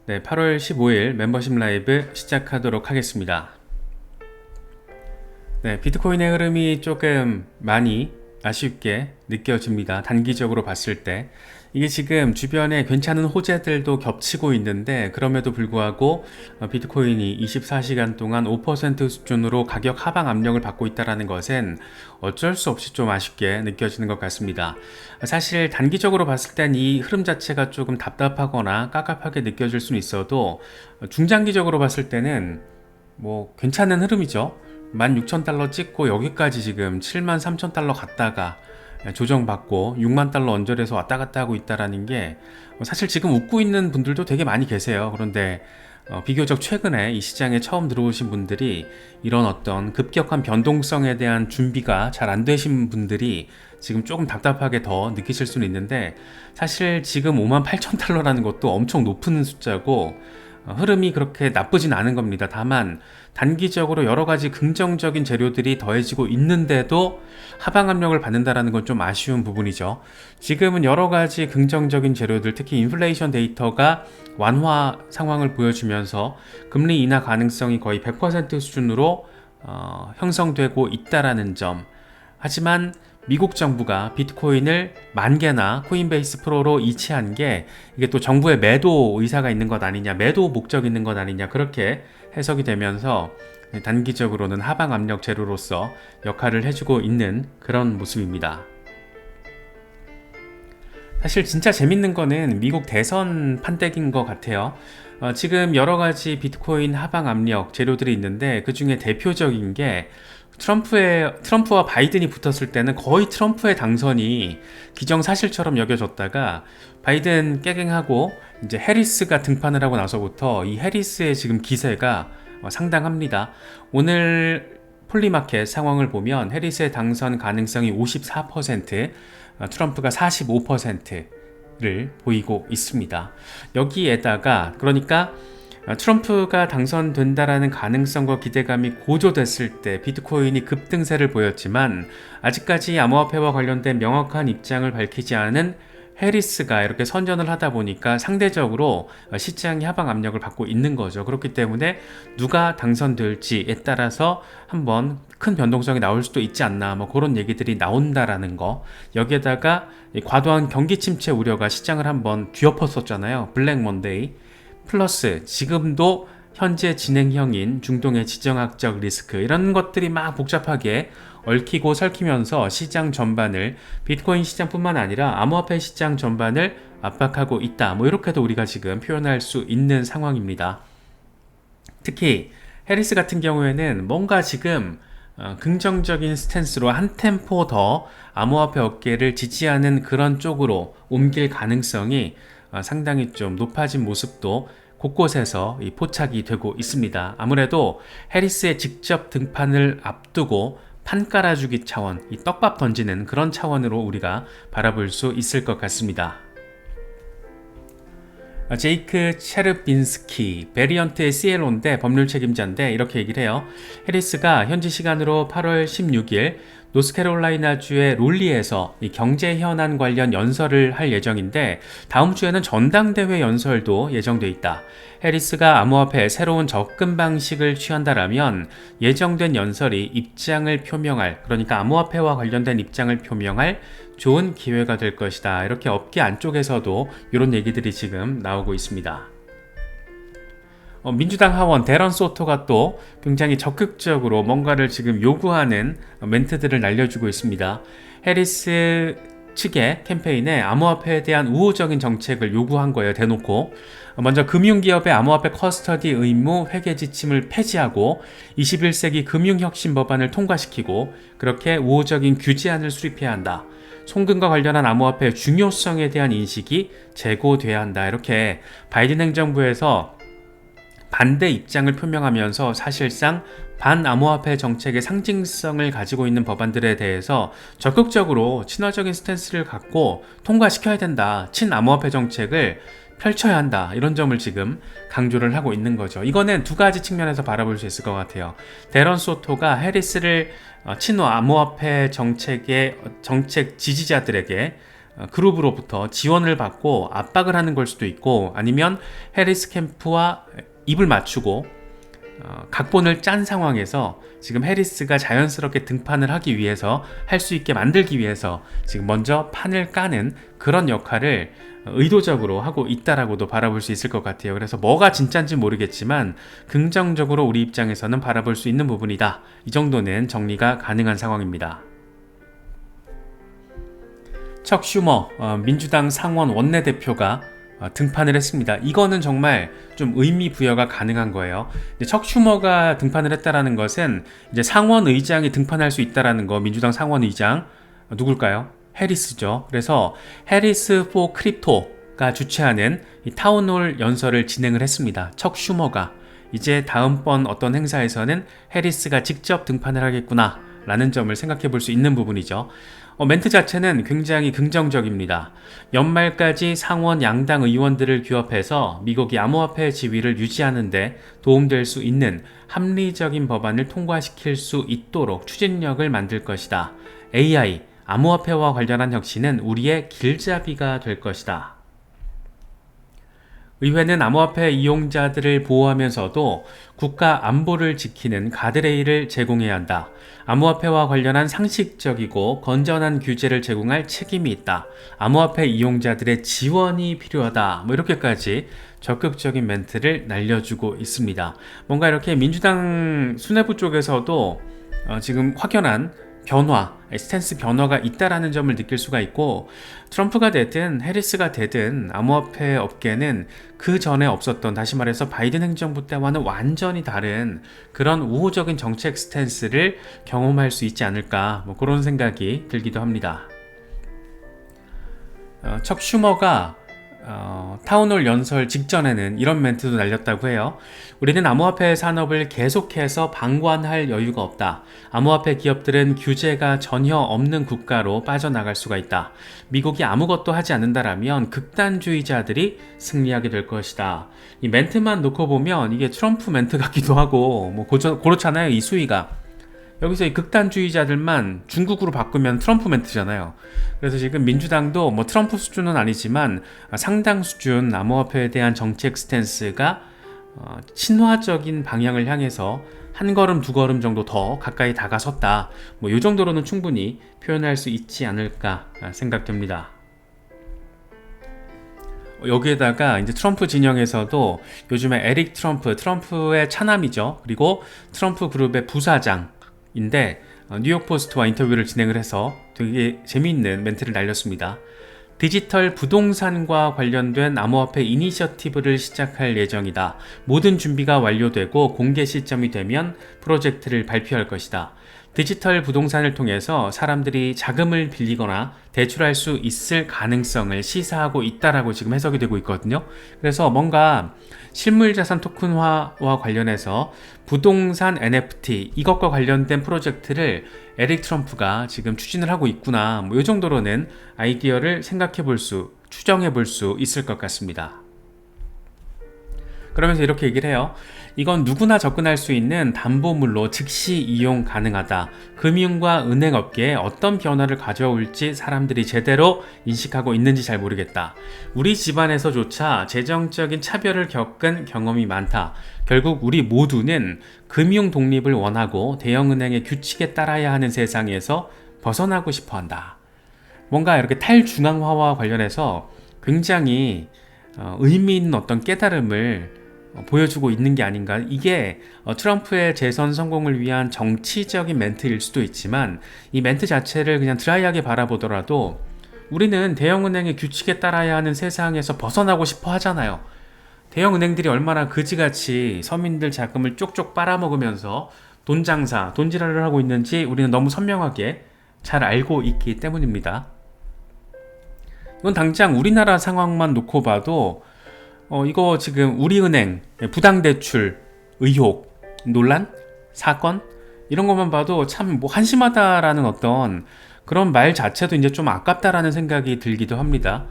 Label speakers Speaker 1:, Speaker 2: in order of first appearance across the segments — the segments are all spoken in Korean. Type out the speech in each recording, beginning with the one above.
Speaker 1: 네, 8월 15일 멤버십 라이브 시작하도록 하겠습니다. 네, 비트코인의 흐름이 조금 많이 아쉽게 느껴집니다. 단기적으로 봤을 때. 이게 지금 주변에 괜찮은 호재들도 겹치고 있는데 그럼에도 불구하고 비트코인이 24시간 동안 5% 수준으로 가격 하방 압력을 받고 있다는 것은 어쩔 수 없이 좀 아쉽게 느껴지는 것 같습니다. 사실 단기적으로 봤을 땐 이 흐름 자체가 조금 답답하거나 깝깝하게 느껴질 수는 있어도 중장기적으로 봤을 때는 뭐 괜찮은 흐름이죠. 16,000달러 찍고 여기까지 지금 73,000달러 갔다가 조정받고 6만 달러 언저리에서 왔다 갔다 하고 있다라는 게 사실 지금 웃고 있는 분들도 되게 많이 계세요. 그런데 비교적 최근에 이 시장에 처음 들어오신 분들이 이런 어떤 급격한 변동성에 대한 준비가 잘 안 되신 분들이 지금 조금 답답하게 더 느끼실 수는 있는데 사실 지금 58,000달러라는 것도 엄청 높은 숫자고 흐름이 그렇게 나쁘진 않은 겁니다. 다만 단기적으로 여러 가지 긍정적인 재료들이 더해지고 있는데도 하방 압력을 받는다는 건 좀 아쉬운 부분이죠. 지금은 여러 가지 긍정적인 재료들, 특히 인플레이션 데이터가 완화 상황을 보여주면서 금리 인하 가능성이 거의 100% 수준으로 형성되고 있다라는 점. 하지만 미국 정부가 비트코인을 10,000개나 코인베이스 프로로 이체한 게 이게 또 정부의 매도 의사가 있는 것 아니냐, 매도 목적이 있는 것 아니냐, 그렇게 해석이 되면서 단기적으로는 하방 압력 재료로서 역할을 해주고 있는 그런 모습입니다. 사실 진짜 재밌는 거는 미국 대선 판때기인 것 같아요. 지금 여러 가지 비트코인 하방 압력 재료들이 있는데 그 중에 대표적인 게 트럼프와 바이든이 붙었을 때는 거의 트럼프의 당선이 기정사실처럼 여겨졌다가 바이든 깨갱하고 이제 해리스가 등판을 하고 나서부터 이 해리스의 지금 기세가 상당합니다. 오늘 폴리마켓 상황을 보면 해리스의 당선 가능성이 54%, 트럼프가 45%를 보이고 있습니다. 여기에다가 그러니까 트럼프가 당선된다라는 가능성과 기대감이 고조됐을 때 비트코인이 급등세를 보였지만 아직까지 암호화폐와 관련된 명확한 입장을 밝히지 않은 해리스가 이렇게 선전을 하다 보니까 상대적으로 시장이 하방 압력을 받고 있는 거죠. 그렇기 때문에 누가 당선될지에 따라서 한번 큰 변동성이 나올 수도 있지 않나, 뭐 그런 얘기들이 나온다라는 거. 여기에다가 과도한 경기 침체 우려가 시장을 한번 뒤엎었었잖아요. 블랙 먼데이. 플러스 지금도 현재 진행형인 중동의 지정학적 리스크, 이런 것들이 막 복잡하게 얽히고 설키면서 시장 전반을, 비트코인 시장뿐만 아니라 암호화폐 시장 전반을 압박하고 있다, 뭐 이렇게도 우리가 지금 표현할 수 있는 상황입니다. 특히 해리스 같은 경우에는 뭔가 지금 긍정적인 스탠스로 한 템포 더 암호화폐 업계를 지지하는 그런 쪽으로 옮길 가능성이 상당히 좀 높아진 모습도 곳곳에서 포착이 되고 있습니다. 아무래도 해리스의 직접 등판을 앞두고 판 깔아주기 차원, 이 떡밥 던지는 그런 차원으로 우리가 바라볼 수 있을 것 같습니다. 제이크 체르빈스키, 베리언트의 CLO인데 법률 책임자인데 이렇게 얘기를 해요. 해리스가 현지 시간으로 8월 16일 노스캐롤라이나주의 롤리에서 이 경제 현안 관련 연설을 할 예정인데 다음 주에는 전당대회 연설도 예정돼 있다. 해리스가 암호화폐의 새로운 접근 방식을 취한다라면 예정된 연설이 입장을 표명할, 그러니까 암호화폐와 관련된 입장을 표명할 좋은 기회가 될 것이다. 이렇게 업계 안쪽에서도 이런 얘기들이 지금 나오고 있습니다. 민주당 하원 데런 소토가 또 굉장히 적극적으로 뭔가를 지금 요구하는 멘트들을 날려주고 있습니다. 해리스 측의 캠페인에 암호화폐에 대한 우호적인 정책을 요구한 거예요. 대놓고. 먼저 금융기업의 암호화폐 커스터디 의무 회계 지침을 폐지하고 21세기 금융혁신 법안을 통과시키고 그렇게 우호적인 규제안을 수립해야 한다. 송금과 관련한 암호화폐의 중요성에 대한 인식이 제고돼야 한다. 이렇게 바이든 행정부에서 반대 입장을 표명하면서 사실상 반암호화폐 정책의 상징성을 가지고 있는 법안들에 대해서 적극적으로 친화적인 스탠스를 갖고 통과시켜야 된다. 친암호화폐 정책을 펼쳐야 한다. 이런 점을 지금 강조를 하고 있는 거죠. 이거는 두 가지 측면에서 바라볼 수 있을 것 같아요. 데런 소토가 해리스를 친호 암호화폐 정책 지지자들에게 그룹으로부터 지원을 받고 압박을 하는 걸 수도 있고, 아니면 해리스 캠프와 입을 맞추고 각본을 짠 상황에서 지금 해리스가 자연스럽게 등판을 하기 위해서, 할 수 있게 만들기 위해서 지금 먼저 판을 까는 그런 역할을 의도적으로 하고 있다라고도 바라볼 수 있을 것 같아요. 그래서 뭐가 진짜인지 모르겠지만 긍정적으로 우리 입장에서는 바라볼 수 있는 부분이다. 이 정도는 정리가 가능한 상황입니다. 척 슈머 민주당 상원 원내대표가 등판을 했습니다. 이거는 정말 좀 의미 부여가 가능한 거예요. 척 슈머가 등판을 했다라는 것은 이제 상원 의장이 등판할 수 있다라는 거. 민주당 상원 의장 누굴까요? 해리스죠. 그래서 해리스 포 크립토가 주최하는 이 타운홀 연설을 진행을 했습니다. 척 슈머가 이제 다음번 어떤 행사에서는 해리스가 직접 등판을 하겠구나 라는 점을 생각해 볼 수 있는 부분이죠. 멘트 자체는 굉장히 긍정적입니다. 연말까지 상원 양당 의원들을 규합해서 미국이 암호화폐 지위를 유지하는 데 도움될 수 있는 합리적인 법안을 통과시킬 수 있도록 추진력을 만들 것이다. AI, 암호화폐와 관련한 혁신은 우리의 길잡이가 될 것이다. 의회는 암호화폐 이용자들을 보호하면서도 국가 안보를 지키는 가드레일을 제공해야 한다. 암호화폐와 관련한 상식적이고 건전한 규제를 제공할 책임이 있다. 암호화폐 이용자들의 지원이 필요하다. 이렇게까지 적극적인 멘트를 날려주고 있습니다. 뭔가 이렇게 민주당 수뇌부 쪽에서도 지금 확연한 변화, 스탠스 변화가 있다라는 점을 느낄 수가 있고, 트럼프가 되든 해리스가 되든 암호화폐 업계는 그 전에 없었던, 다시 말해서 바이든 행정부 때와는 완전히 다른 그런 우호적인 정책 스탠스를 경험할 수 있지 않을까, 그런 생각이 들기도 합니다. 척 슈머가 타운홀 연설 직전에는 이런 멘트도 날렸다고 해요. 우리는 암호화폐 산업을 계속해서 방관할 여유가 없다. 암호화폐 기업들은 규제가 전혀 없는 국가로 빠져나갈 수가 있다. 미국이 아무것도 하지 않는다라면 극단주의자들이 승리하게 될 것이다. 이 멘트만 놓고 보면 이게 트럼프 멘트 같기도 하고 그렇잖아요. 이 수위가. 여기서 이 극단주의자들만 중국으로 바꾸면 트럼프 멘트잖아요. 그래서 지금 민주당도 트럼프 수준은 아니지만 상당 수준 암호화폐에 대한 정책 스탠스가 친화적인 방향을 향해서 한 걸음 두 걸음 정도 더 가까이 다가섰다. 이 정도로는 충분히 표현할 수 있지 않을까 생각됩니다. 여기에다가 이제 트럼프 진영에서도 요즘에 에릭 트럼프의 차남이죠. 그리고 트럼프 그룹의 부사장인데 뉴욕포스트와 인터뷰를 진행을 해서 되게 재미있는 멘트를 날렸습니다. 디지털 부동산과 관련된 암호화폐 이니셔티브를 시작할 예정이다. 모든 준비가 완료되고 공개 시점이 되면 프로젝트를 발표할 것이다. 디지털 부동산을 통해서 사람들이 자금을 빌리거나 대출할 수 있을 가능성을 시사하고 있다라고 지금 해석이 되고 있거든요. 그래서 뭔가 실물자산 토큰화와 관련해서 부동산 NFT 이것과 관련된 프로젝트를 에릭 트럼프가 지금 추진을 하고 있구나. 이 정도로는 아이디어를 추정해 볼 수 있을 것 같습니다. 그러면서 이렇게 얘기를 해요. 이건 누구나 접근할 수 있는 담보물로 즉시 이용 가능하다. 금융과 은행업계에 어떤 변화를 가져올지 사람들이 제대로 인식하고 있는지 잘 모르겠다. 우리 집안에서조차 재정적인 차별을 겪은 경험이 많다. 결국 우리 모두는 금융 독립을 원하고 대형은행의 규칙에 따라야 하는 세상에서 벗어나고 싶어 한다. 뭔가 이렇게 탈중앙화와 관련해서 굉장히 의미 있는 어떤 깨달음을 보여주고 있는 게 아닌가. 이게 트럼프의 재선 성공을 위한 정치적인 멘트일 수도 있지만 이 멘트 자체를 그냥 드라이하게 바라보더라도 우리는 대형은행의 규칙에 따라야 하는 세상에서 벗어나고 싶어 하잖아요. 대형은행들이 얼마나 그지같이 서민들 자금을 쪽쪽 빨아먹으면서 돈장사, 돈지랄을 하고 있는지 우리는 너무 선명하게 잘 알고 있기 때문입니다. 이건 당장 우리나라 상황만 놓고 봐도 이거 지금 우리은행 부당대출 의혹, 논란, 사건 이런 것만 봐도 참 한심하다라는 어떤 그런 말 자체도 이제 좀 아깝다라는 생각이 들기도 합니다.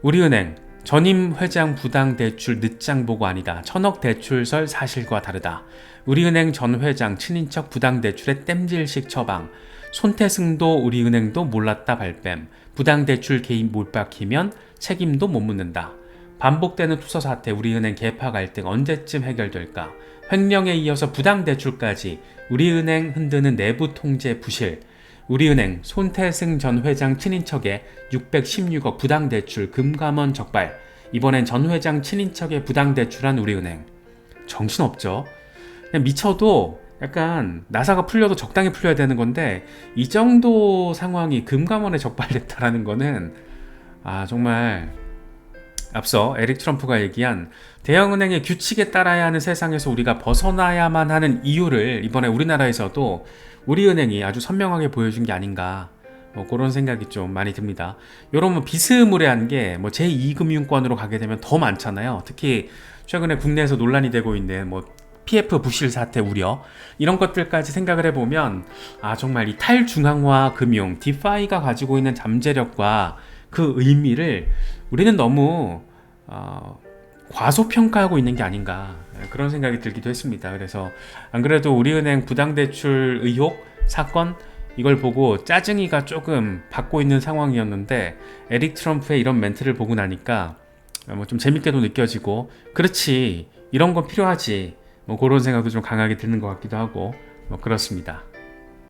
Speaker 1: 우리은행 전임 회장 부당대출 늦장 보고 아니다. 1000억 대출설 사실과 다르다. 우리은행 전 회장 친인척 부당대출의 땜질식 처방. 손태승도 우리은행도 몰랐다 발뺌. 부당대출 개인 몰박히면 책임도 못 묻는다. 반복되는 투서 사태, 우리은행 개파 갈등 언제쯤 해결될까? 횡령에 이어서 부당대출까지 우리은행 흔드는 내부 통제 부실. 우리은행 손태승 전 회장 친인척의 616억 부당대출 금감원 적발. 이번엔 전 회장 친인척의 부당대출한 우리은행. 정신없죠? 그냥 미쳐도 약간 나사가 풀려도 적당히 풀려야 되는 건데 이 정도 상황이 금감원에 적발됐다라는 거는 정말 앞서 에릭 트럼프가 얘기한 대형은행의 규칙에 따라야 하는 세상에서 우리가 벗어나야만 하는 이유를 이번에 우리나라에서도 우리은행이 아주 선명하게 보여준 게 아닌가, 그런 생각이 좀 많이 듭니다. 이런 비스무리한 게 제2금융권으로 가게 되면 더 많잖아요. 특히 최근에 국내에서 논란이 되고 있는 PF 부실 사태 우려, 이런 것들까지 생각을 해보면 정말 이 탈중앙화 금융 디파이가 가지고 있는 잠재력과 그 의미를 우리는 너무 과소평가하고 있는 게 아닌가, 그런 생각이 들기도 했습니다. 그래서 안 그래도 우리은행 부당대출 의혹 사건, 이걸 보고 짜증이가 조금 받고 있는 상황이었는데 에릭 트럼프의 이런 멘트를 보고 나니까 좀 재밌게도 느껴지고, 그렇지, 이런 건 필요하지, 그런 생각도 좀 강하게 드는 것 같기도 하고, 그렇습니다.